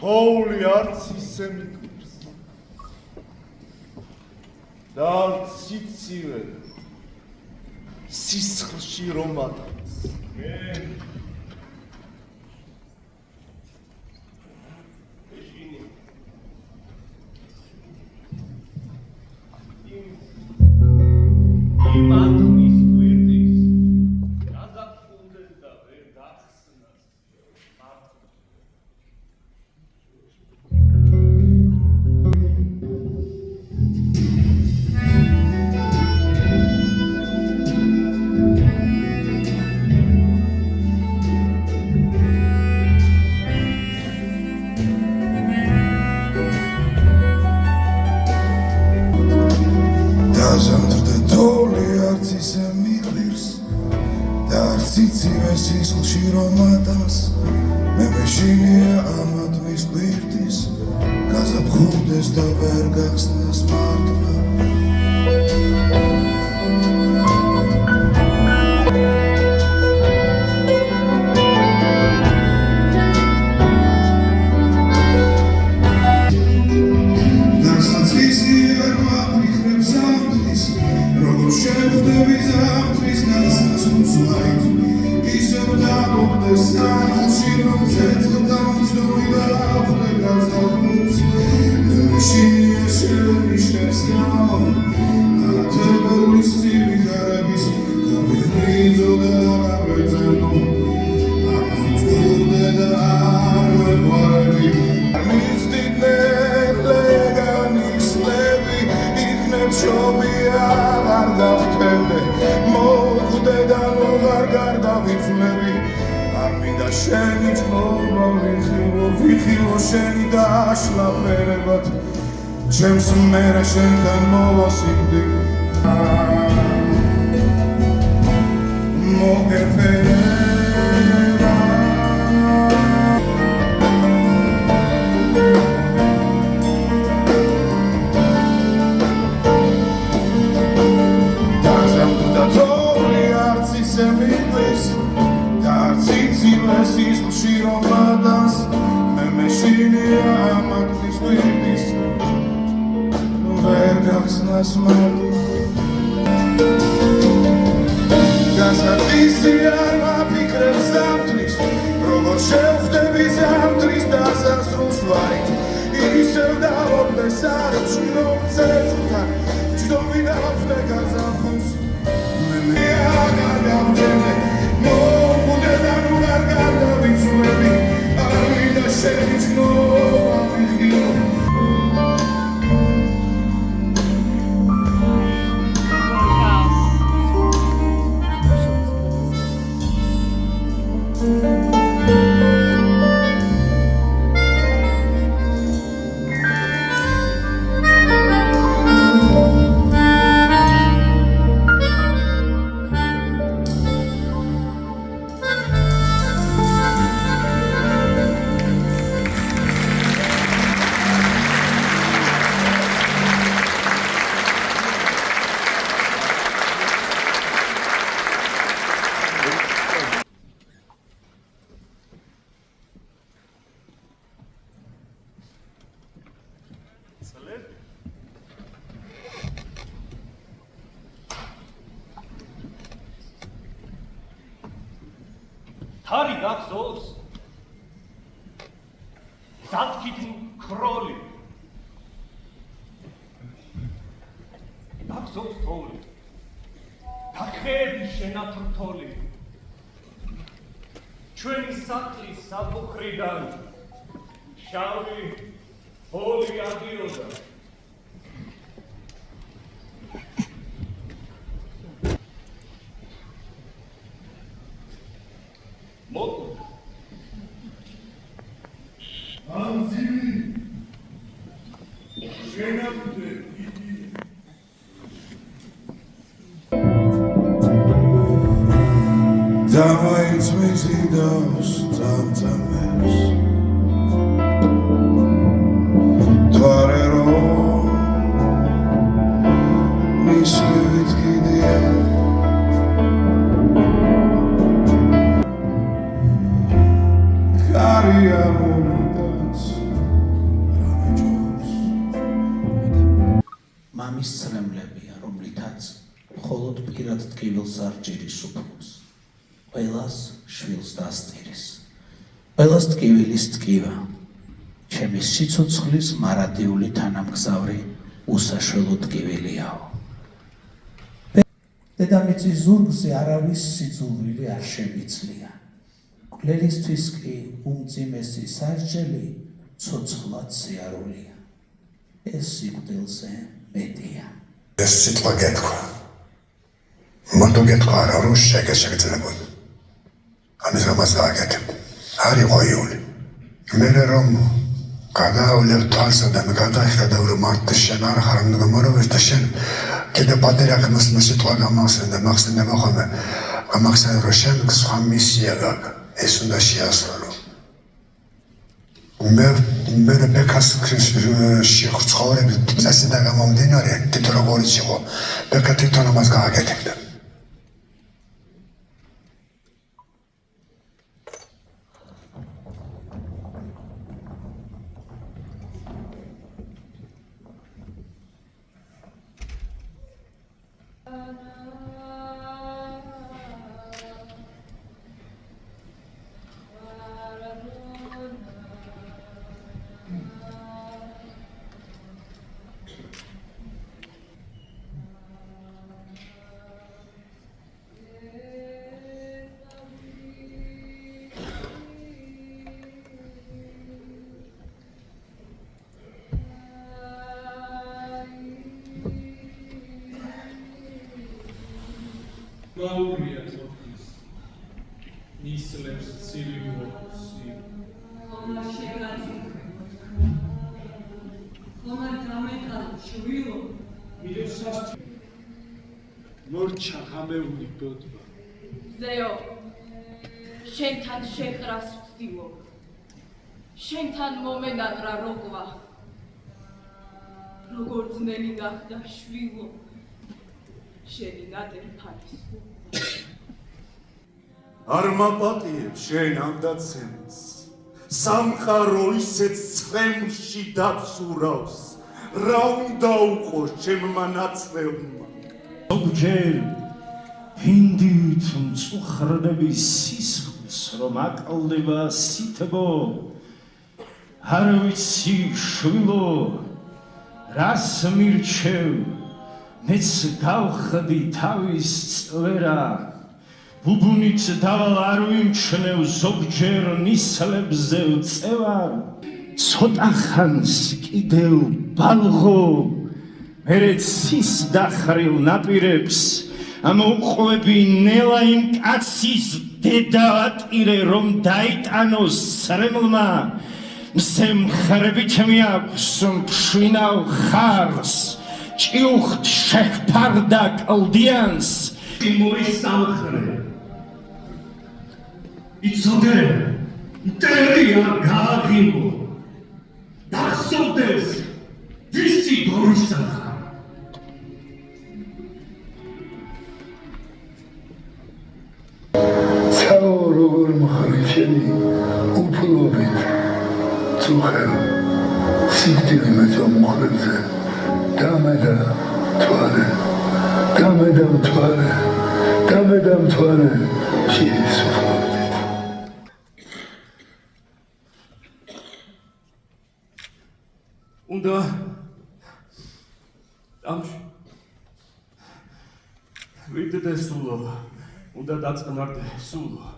თოვლი არც ისე მიგვირს და არც სიცივე სისხლში რომ ატანს. იმათმის გვერდის გაზაფხულდეს და ვერ გახსნას დაზამთრდა თოვლი არც ისე მიყვირს და არც იცივე სისხლში რომ ატანს. მე მეშინია ამათმის გვერდის გაზაფხულდეს და ვერ გახსნას მართლა. შევხვდები ზამთრის ნასას უცვლაით ისევ დაგობდეს სახლში რომ ცეცხლთა მჯდომი დავხვდე გაზაფხულს. მე მეშინია შენიშნეს გამო ათებერლის ცივი გარების გამიხრიძო და აღავეწენო არ მომწყურდე და არ მეყვარები არ მისდიდნენ ლეგანის ლევი იქნებ შობია არ დავთენდე მოხვდე და ნუღარ გარდავიცვლები არ მინდა შენი ჭმობა ვიხილო შენი დაშლაფერებად ჩემს მერე შენთან მოვასინდი მოგეფერება სისხლში რომ ატანს. მე მეშინია ამათმის გვერდის ვერ გახსნას მარტო. გასაწისი არ მაფიქრებ ზამთრის როგორ შევხვდები ზამთრის დასასრულს ვარით ისევ დავობდე სახლში რომ ცეცხლთან მჯდომი დავხვდე გაზაფხულს. მე აღარ დავდენდე მოხვდე და ნუღარ გარდავიცვლები არ მინდა შენი ჭმობა ვიხილო თარი გახსოვს ზათქით ქროლი გახსოვს თოვლი და ხეების შენათრთოლი ჩვენი სახლის საფუხრიდან შავი ფოლი ადიოდა Давай смеси дождь, танцамешь Твареро Мишевит кидия Кария мумидас მამის წრემლებია, რომლითაც მხოლოდ პირად ტკივილს არ ჭირის უფლობს. ყველას შვილს დასტირის. ყველას ტკივილის ტკივა. ჩემი სიცოცხლის მარადიული თანამგზავრი უსაშველო ტკივილიაო. დედამიწის ზურგზე არავის სიძულვილი არ შემიძლია. მკვლელისთვის კი უმძიმესი სასჯელი ცოცხლად სიარულია. ეს სიკვდილზე მეტია. ეს სიტყვა გეთქვა. მარტო გეთქვა არა, რომ შეგეძლებოდ. ამის გამაც გააკეთებ. არ იყო იული. მე რომ გადავავლებ თვალსა და გადახედავ, რომ მარტო შენ არ ხარ მდგომარეობაში და შენ კიდე პატერაკმას სიტყვა გამახსენდა, მახსენდება ხოლმე. გამახსენდა, რომ შენ სხვა მისია გაქვს. ეს უნდა შეასრულო. მე ბეკას შეხვწხოვრების წესიდან გამომდინარე, თვითონ როგორც იყო, ბეკა თვითონ ამას გააკეთებდა. გაურია წოფის ნისლებს ცივი მოხსი ხომა შეგაცი ხომა დამეკალ შვილო მილევსას მორჩა გამეული ბოდბა ზეო შენთან შეყრას ვცდილობ შენთან მომენატრა როგვა როგორ ძნელი გახდა შვილო შენი ნატერფანის არ მაპატიებ შენ ამ დაცემას. სამყარო ისეთ ცხენში დაცურავს. რა უნდა უყოს ჩემმა ნაცველმა. ზოგჯერ ფინდით მწუხრნების სისხლს რომ აკლდება სითბო არ ვიცი შვილო რას მირჩევ მეც გავხდი თავის წვერა ბუბუნით დავალ არ ვიმჩნევ ზოგჯერ ნისლებზე ვწევარ ცოტა ხანს კიდევ ბალღო მერე ცის დახრილ ნაპირებს ამოუყვები ნელა იმ კაცის დედავატირე რომ დაიტანოს სრემლმა მზე მხრებით მიაქვს მშვინავ ხარს ჭიუხთ შეჰფარდა კლდიანს იმური სამხრე იცოდე მტერია გააღიმო დახსოვდეს ვისი გორისახა ცაო როგორ მხარჩენი უფლობით წუხელ სიგდილი მეწვა მუხრებზე დამედა მთვარე შირის უფლობით უნდა ამში ვიდდე სულო უნდა დაწყნარდე სულო